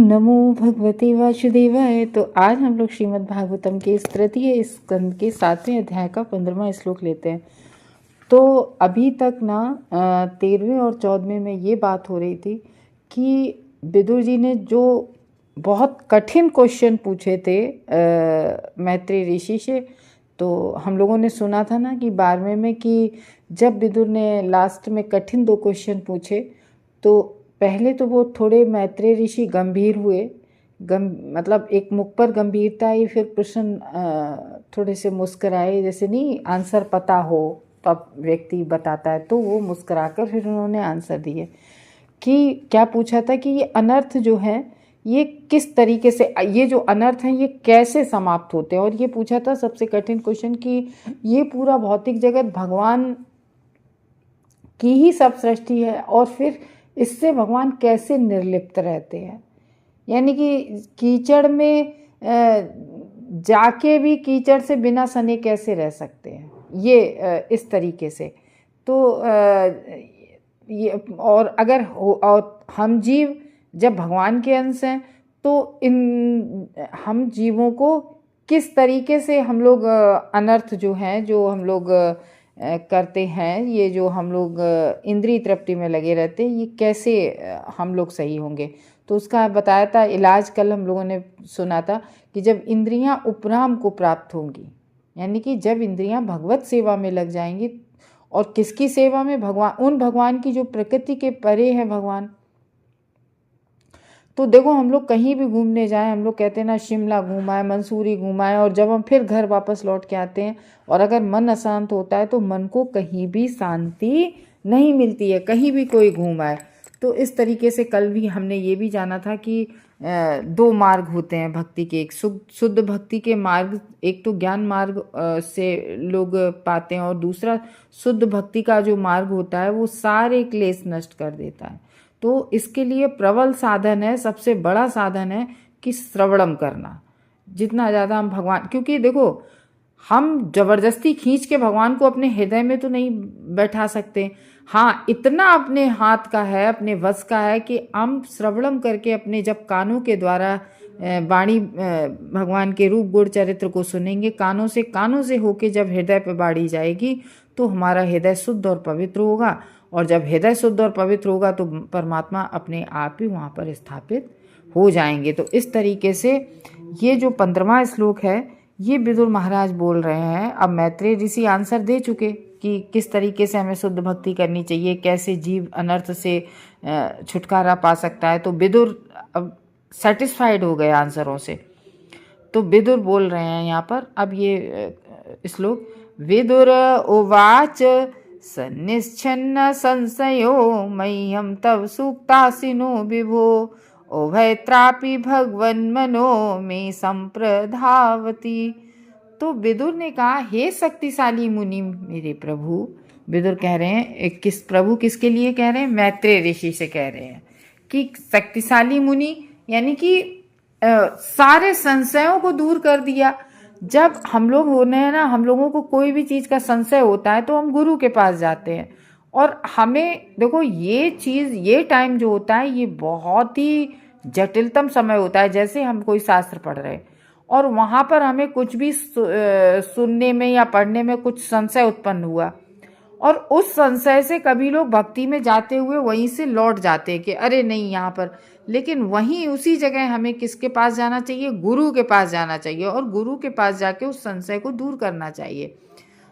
नमो भगवते वासुदेवाय। तो आज हम लोग श्रीमद् भागवतम के इस तृतीय स्कंद के 7वें अध्याय का 15वां श्लोक लेते हैं। तो अभी तक ना 13वें और 14वें में ये बात हो रही थी कि विदुर जी ने जो बहुत कठिन क्वेश्चन पूछे थे मैत्रेय ऋषि से। तो हम लोगों ने सुना था ना कि 12वें में कि जब विदुर ने लास्ट में कठिन 2 क्वेश्चन पूछे तो पहले तो वो थोड़े मैत्रेय ऋषि गंभीर हुए, मतलब एक मुख पर गंभीरता आई, फिर प्रश्न थोड़े से मुस्कराए, जैसे नहीं आंसर पता हो तब व्यक्ति बताता है, तो वो मुस्कराकर फिर उन्होंने आंसर दिए कि क्या पूछा था कि ये अनर्थ जो है ये किस तरीके से, ये जो अनर्थ हैं ये कैसे समाप्त होते हैं। और ये पूछा था सबसे कठिन क्वेश्चन कि ये पूरा भौतिक जगत भगवान की ही सब सृष्टि है और फिर इससे भगवान कैसे निर्लिप्त रहते हैं, यानी कि कीचड़ में जाके भी कीचड़ से बिना सने कैसे रह सकते हैं, ये इस तरीके से। तो ये और अगर और हम जीव जब भगवान के अंश हैं तो इन हम जीवों को किस तरीके से हम लोग अनर्थ जो हैं, जो हम लोग करते हैं, ये जो हम लोग इंद्रिय तृप्ति में लगे रहते हैं, ये कैसे हम लोग सही होंगे। तो उसका बताया था इलाज, कल हम लोगों ने सुना था कि जब इंद्रियां उपराम को प्राप्त होंगी, यानी कि जब इंद्रियां भगवत सेवा में लग जाएंगी। और किसकी सेवा में? भगवान, उन भगवान की जो प्रकृति के परे है भगवान। तो देखो हम लोग कहीं भी घूमने जाएं, हम लोग कहते हैं ना शिमला घूमाए, मंसूरी घूमाए, और जब हम फिर घर वापस लौट के आते हैं और अगर मन अशांत होता है तो मन को कहीं भी शांति नहीं मिलती है, कहीं भी कोई घूमाए। तो इस तरीके से कल भी हमने ये भी जाना था कि 2 मार्ग होते हैं भक्ति के। एक शुद्ध भक्ति के मार्ग, एक तो ज्ञान मार्ग से लोग पाते हैं, और दूसरा शुद्ध भक्ति का जो मार्ग होता है वो सारे क्लेश नष्ट कर देता है। तो इसके लिए प्रबल साधन है, सबसे बड़ा साधन है कि श्रवणम करना। जितना ज़्यादा हम भगवान, क्योंकि देखो हम जबरदस्ती खींच के भगवान को अपने हृदय में तो नहीं बैठा सकते। हाँ, इतना अपने हाथ का है, अपने वश का है कि हम श्रवणम करके अपने जब कानों के द्वारा वाणी भगवान के रूप गुण चरित्र को सुनेंगे, कानों से होके जब हृदय पर बाड़ी जाएगी तो हमारा हृदय शुद्ध और पवित्र होगा। और जब हृदय शुद्ध और पवित्र होगा तो परमात्मा अपने आप ही वहाँ पर स्थापित हो जाएंगे। तो इस तरीके से ये जो 15वां श्लोक है ये विदुर महाराज बोल रहे हैं। अब मैत्रेय ऋषि आंसर दे चुके कि किस तरीके से हमें शुद्ध भक्ति करनी चाहिए, कैसे जीव अनर्थ से छुटकारा पा सकता है। तो विदुर अब सेटिस्फाइड हो गए आंसरों से। तो विदुर बोल रहे हैं यहाँ पर अब ये श्लोक, विदुर उवाच सन्निच्छन्न संशयो मह्यं तव सूक्तासिनो विभो उभयत्रापि भगवन्मनो में संप्रधावती। तो विदुर ने कहा, हे शक्तिशाली मुनि मेरे प्रभु। विदुर कह रहे हैं, किस प्रभु किसके लिए कह रहे हैं? मैत्रेय ऋषि से कह रहे हैं कि शक्तिशाली मुनि, यानी कि सारे संशयों को दूर कर दिया। जब हम लोग होने हैं ना, हम लोगों को कोई भी चीज़ का संशय होता है तो हम गुरु के पास जाते हैं। और हमें देखो ये चीज़, ये टाइम जो होता है ये बहुत ही जटिलतम समय होता है। जैसे हम कोई शास्त्र पढ़ रहे हैं और वहाँ पर हमें कुछ भी सुनने में या पढ़ने में कुछ संशय उत्पन्न हुआ, और उस संशय से कभी लोग भक्ति में जाते हुए वहीं से लौट जाते हैं कि अरे नहीं यहाँ पर, लेकिन वहीं उसी जगह हमें किसके पास जाना चाहिए? गुरु के पास जाना चाहिए, और गुरु के पास जाके उस संशय को दूर करना चाहिए।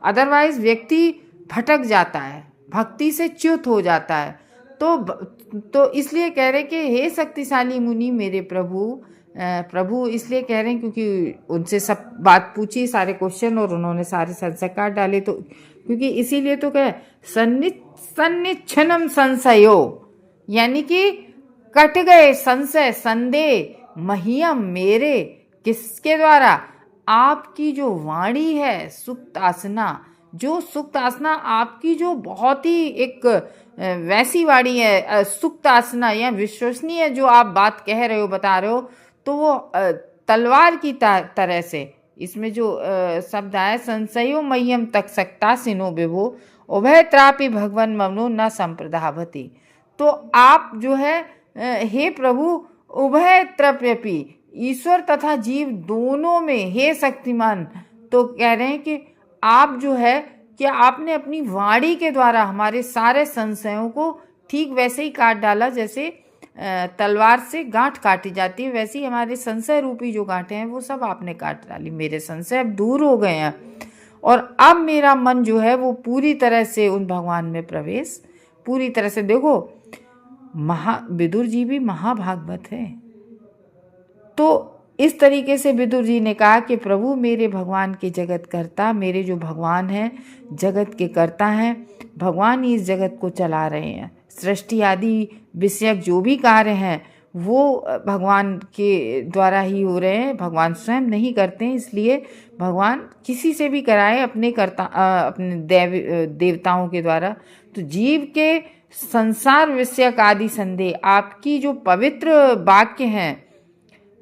अदरवाइज व्यक्ति भटक जाता है, भक्ति से च्युत हो जाता है। तो इसलिए कह रहे कि हे शक्तिशाली मुनि मेरे प्रभु, प्रभु इसलिए कह रहे हैं क्योंकि उनसे सब बात पूछी, सारे क्वेश्चन, और उन्होंने सारे संशय काट डाले। तो क्योंकि इसीलिए तो कहे सन्निच्छनम संशयो, यानी कि कट गए संशय संदेह मह्यम मेरे, किसके द्वारा? आपकी जो वाणी है सुक्त आसना, जो सुक्त आसना आपकी जो बहुत ही एक वैसी वाणी है, सुक्त आसना या विश्वसनीय जो आप बात कह रहे हो, बता रहे हो, तो वो तलवार की तरह से, इसमें जो शब्द आया संशयो मह्यम तक सकता सिनो विभो उभय त्रापि भगवन मनो न संप्रधावती। तो आप जो है हे प्रभु उभय त्रप्यपि, ईश्वर तथा जीव दोनों में हे शक्तिमान। तो कह रहे हैं कि आप जो है कि आपने अपनी वाणी के द्वारा हमारे सारे संशयों को ठीक वैसे ही काट डाला जैसे तलवार से गांठ काटी जाती है, वैसे ही हमारे संशय रूपी जो गांठें हैं वो सब आपने काट डाली। मेरे संशय अब दूर हो गए हैं और अब मेरा मन जो है वो पूरी तरह से उन भगवान में प्रवेश पूरी तरह से। देखो विदुर जी भी महाभागवत है। तो इस तरीके से विदुर जी ने कहा कि प्रभु मेरे भगवान के जगत कर्ता, मेरे जो भगवान हैं जगत के कर्ता हैं, भगवान ही इस जगत को चला रहे हैं। सृष्टि आदि विषयक जो भी कार्य हैं वो भगवान के द्वारा ही हो रहे हैं, भगवान स्वयं नहीं करते हैं। इसलिए भगवान किसी से भी कराए अपने देवताओं के द्वारा। तो जीव के संसार विषयक आदि संदेह, आपकी जो पवित्र वाक्य हैं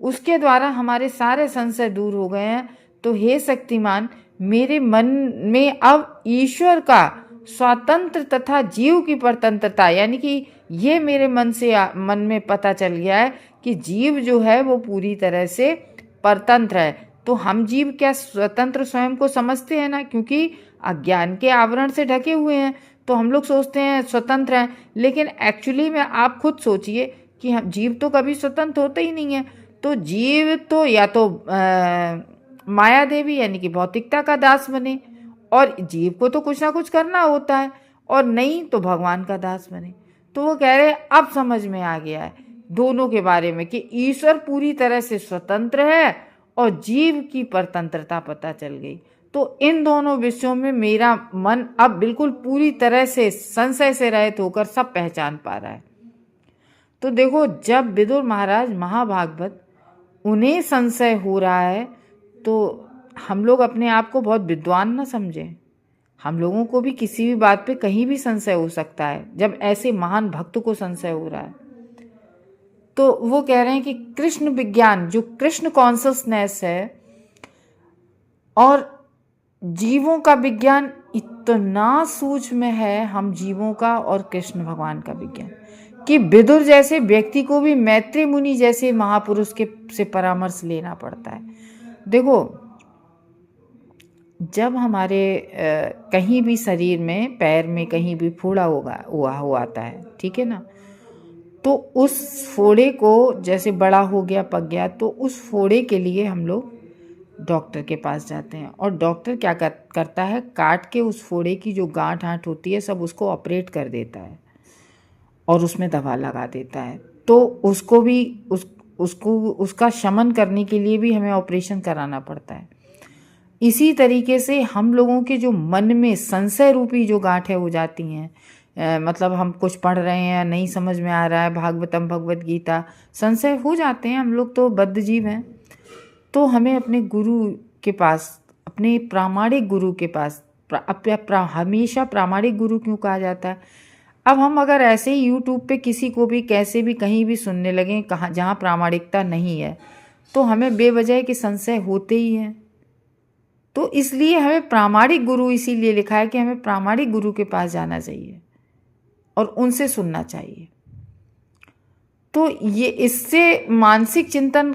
उसके द्वारा हमारे सारे संशय दूर हो गए हैं। तो हे शक्तिमान, मेरे मन में अब ईश्वर का स्वतंत्र तथा जीव की परतंत्रता, यानी कि ये मेरे मन में पता चल गया है कि जीव जो है वो पूरी तरह से परतंत्र है। तो हम जीव क्या स्वतंत्र स्वयं को समझते हैं ना, क्योंकि अज्ञान के आवरण से ढके हुए हैं तो हम लोग सोचते हैं स्वतंत्र हैं, लेकिन एक्चुअली में आप खुद सोचिए कि हम जीव तो कभी स्वतंत्र होते ही नहीं है। तो जीव तो या तो माया देवी यानी कि भौतिकता का दास बने, और जीव को तो कुछ ना कुछ करना होता है, और नहीं तो भगवान का दास बने। तो वो कह रहे अब समझ में आ गया है दोनों के बारे में कि ईश्वर पूरी तरह से स्वतंत्र है और जीव की परतंत्रता पता चल गई। तो इन दोनों विषयों में मेरा मन अब बिल्कुल पूरी तरह से संशय से रहित होकर सब पहचान पा रहा है। तो देखो, जब विदुर महाराज महाभागवत उन्हें संशय हो रहा है तो हम लोग अपने आप को बहुत विद्वान न समझें। हम लोगों को भी किसी भी बात पे कहीं भी संशय हो सकता है। जब ऐसे महान भक्त को संशय हो रहा है तो वो कह रहे हैं कि कृष्ण विज्ञान, जो कृष्ण कॉन्शसनेस है और जीवों का विज्ञान इतना सूक्ष्म है, हम जीवों का और कृष्ण भगवान का विज्ञान, कि विदुर जैसे व्यक्ति को भी मैत्री मुनि जैसे महापुरुष के से परामर्श लेना पड़ता है। देखो, जब हमारे कहीं भी शरीर में, पैर में कहीं भी फोड़ा हुआ आता है, ठीक है ना, तो उस फोड़े को जैसे बड़ा हो गया, पक गया, तो उस फोड़े के लिए हम लोग डॉक्टर के पास जाते हैं। और डॉक्टर क्या करता है, काट के उस फोड़े की जो गांठ होती है सब उसको ऑपरेट कर देता है और उसमें दवा लगा देता है। तो उसको भी उसका शमन करने के लिए भी हमें ऑपरेशन कराना पड़ता है। इसी तरीके से हम लोगों के जो मन में संशय रूपी जो गांठें हो जाती हैं, मतलब हम कुछ पढ़ रहे हैं, नहीं समझ में आ रहा है, भागवतम भगवत गीता, संशय हो जाते हैं, हम लोग तो बद्ध जीव हैं। तो हमें अपने गुरु के पास, अपने प्रामाणिक गुरु के पास, हमेशा प्रामाणिक गुरु क्यों कहा जाता है? अब हम अगर ऐसे ही यूट्यूब पे किसी को भी कैसे भी कहीं भी सुनने लगें, कहाँ जहाँ प्रामाणिकता नहीं है, तो हमें बेवजह के संशय होते ही हैं। तो इसलिए हमें प्रामाणिक गुरु, इसीलिए लिखा है कि हमें प्रामाणिक गुरु के पास जाना चाहिए और उनसे सुनना चाहिए। तो ये इससे मानसिक चिंतन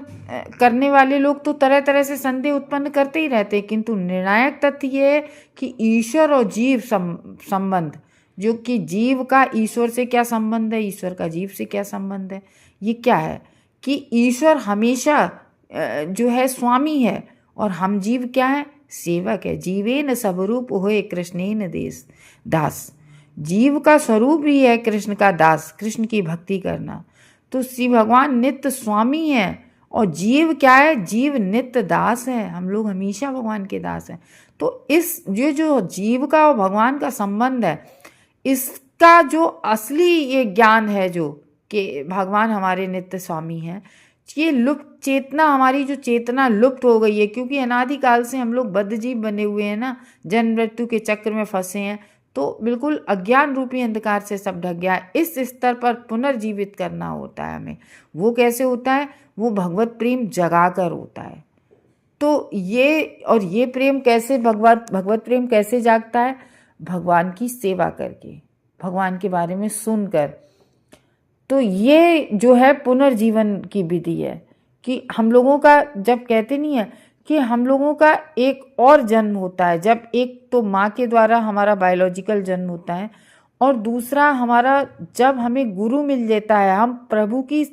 करने वाले लोग तो तरह तरह से संदेह उत्पन्न करते ही रहते हैं, किंतु निर्णायक तथ्य ये है कि ईश्वर और जीव संबंध, जो कि जीव का ईश्वर से क्या संबंध है, ईश्वर का जीव से क्या संबंध है, ये क्या है कि ईश्वर हमेशा जो है स्वामी है और हम जीव क्या है, सेवक है। जीवेन स्वरूप होए कृष्णेन दास, जीव का स्वरूप ही है कृष्ण का दास, कृष्ण की भक्ति करना। तो श्री भगवान नित्य स्वामी है और जीव क्या है, जीव नित्य दास है। हम लोग हमेशा भगवान के दास हैं। तो इस जो जीव का और भगवान का संबंध है, इसका जो असली ये ज्ञान है, जो कि भगवान हमारे नित्य स्वामी हैं, ये लुप्त चेतना, हमारी जो चेतना लुप्त हो गई है, क्योंकि अनादिकाल से हम लोग बद्ध जीव बने हुए हैं ना, जन्म मृत्यु के चक्र में फंसे हैं। तो बिल्कुल अज्ञान रूपी अंधकार से सब ढक गया है। इस स्तर पर पुनर्जीवित करना होता है हमें। वो कैसे होता है, वो भगवत प्रेम जगाकर होता है। तो ये प्रेम कैसे, भगवत प्रेम कैसे जागता है? भगवान की सेवा करके, भगवान के बारे में सुनकर। तो ये जो है पुनर्जीवन की विधि है कि हम लोगों का, जब कहते नहीं है कि हम लोगों का एक और जन्म होता है, जब एक तो माँ के द्वारा हमारा बायोलॉजिकल जन्म होता है और दूसरा हमारा जब हमें गुरु मिल जाता है, हम प्रभु की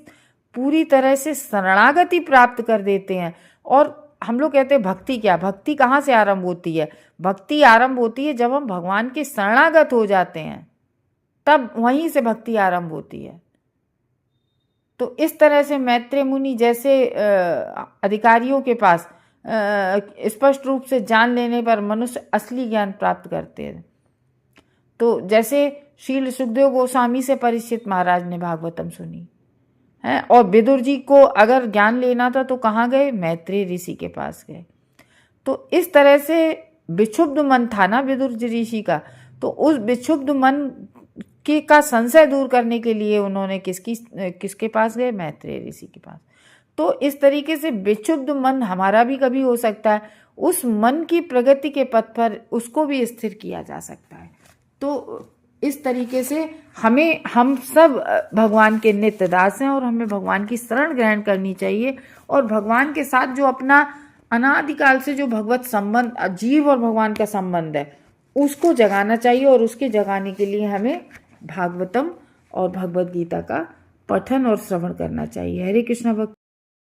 पूरी तरह से शरणागति प्राप्त कर देते हैं। और हम लोग कहते हैं भक्ति क्या, भक्ति कहाँ से आरंभ होती है? भक्ति आरंभ होती है जब हम भगवान के शरणागत हो जाते हैं, तब वहीं से भक्ति आरंभ होती है। तो इस तरह से मैत्रेय मुनि जैसे अधिकारियों के पास स्पष्ट रूप से जान लेने पर मनुष्य असली ज्ञान प्राप्त करते हैं। तो जैसे श्रील सुखदेव गोस्वामी से परीक्षित महाराज ने भागवतम सुनी है, और विदुर जी को अगर ज्ञान लेना था तो कहाँ गए? मैत्रेय ऋषि के पास गए। तो इस तरह से विक्षुब्ध मन था ना विदुर ऋषि का, तो उस विक्षुब्ध मन के का संशय दूर करने के लिए उन्होंने किसके पास गए? मैत्रेय ऋषि के पास। तो इस तरीके से विक्षुब्ध मन हमारा भी कभी हो सकता है, उस मन की प्रगति के पथ पर उसको भी स्थिर किया जा सकता है। तो इस तरीके से हम सब भगवान के नित्य दास हैं और हमें भगवान की शरण ग्रहण करनी चाहिए, और भगवान के साथ जो अपना अनादिकाल से जो भगवत संबंध, जीव और भगवान का संबंध है, उसको जगाना चाहिए। और उसके जगाने के लिए हमें भागवतम और भगवत गीता का पठन और श्रवण करना चाहिए। हरे कृष्ण भक्त।